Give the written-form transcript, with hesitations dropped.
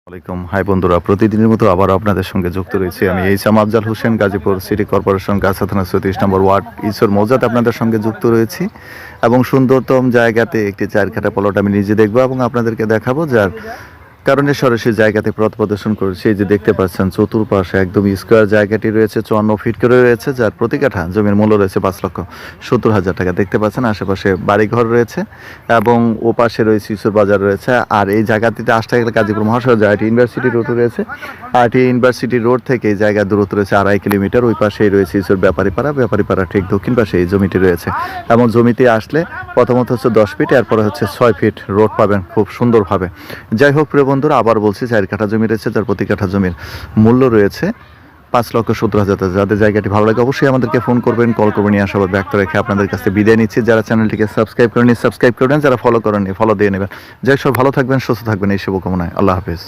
আসসালামাইকুম। হাই বন্ধুরা, প্রতিদিনের মতো আবার আপনাদের সঙ্গে যুক্ত রয়েছি আমি H M. Afzal Hossain, Gazipur city corporation Gachha থানা ৩৬ নম্বর ওয়ার্ড ঈশ্বর মৌজাতে আপনাদের সঙ্গে যুক্ত রয়েছি এবং সুন্দরতম জায়গাতে একটি ৪ কাঠা প্লট আমি নিজে দেখবো এবং আপনাদেরকে দেখাবো, যার কারণে সরাসরি জায়গাতে পথ প্রদর্শন করেছে। এই যে দেখতে পাচ্ছেন চতুর্পাশে একদম স্কোয়ার জায়গাটি রয়েছে, ৫৪ ফিট করে রয়েছে, যার প্রতি কাঠা জমির মূল্য রয়েছে ৫,৭০,০০০ টাকা। দেখতে পাচ্ছেন আশেপাশে বাড়িঘর রয়েছে এবং ও পাশে রয়েছে ইসুর বাজার রয়েছে। আর এই জায়গাটিতে আসতে গেলে গাজীপুর মহাসড়ক আইটি ইউনিভার্সিটি রোড রয়েছে। আইটি ইউনিভার্সিটি রোড থেকে এই জায়গার দূরত্ব রয়েছে ২.৫ কিলোমিটার। ওই পাশেই রয়েছে ইসুর ব্যাপারীপাড়া ঠিক দক্ষিণ পাশে এই জমিটি রয়েছে এবং জমিতে আসলে প্রথমত হচ্ছে ১০ ফিট, এরপরে হচ্ছে ৬ ফিট রোড পাবেন খুব সুন্দরভাবে। যাই হোক প্রিয় বন্ধুরা, আবার বলছি ৪ কাঠা জমি রয়েছে, যার প্রতি কাঠা জমির মূল্য রয়েছে ৫,৭০,০০০ টাকা। যাদের জায়গাটি ভালো লাগে অবশ্যই আমাদেরকে ফোন করবেন, কল করবেন। নিয়ে আসাবার ব্যক্ত রেখে আপনাদের কাছে বিদায় নিচ্ছি। যারা চ্যানেলটিকে সাবস্ক্রাইব করেনি সাবস্ক্রাইব করবেন, যারা ফলো করেননি ফলো দিয়ে নেবেন। যাই সব ভালো থাকবেন, সুস্থ থাকবেন এই শুভকামনায়। আল্লাহ হাফেজ।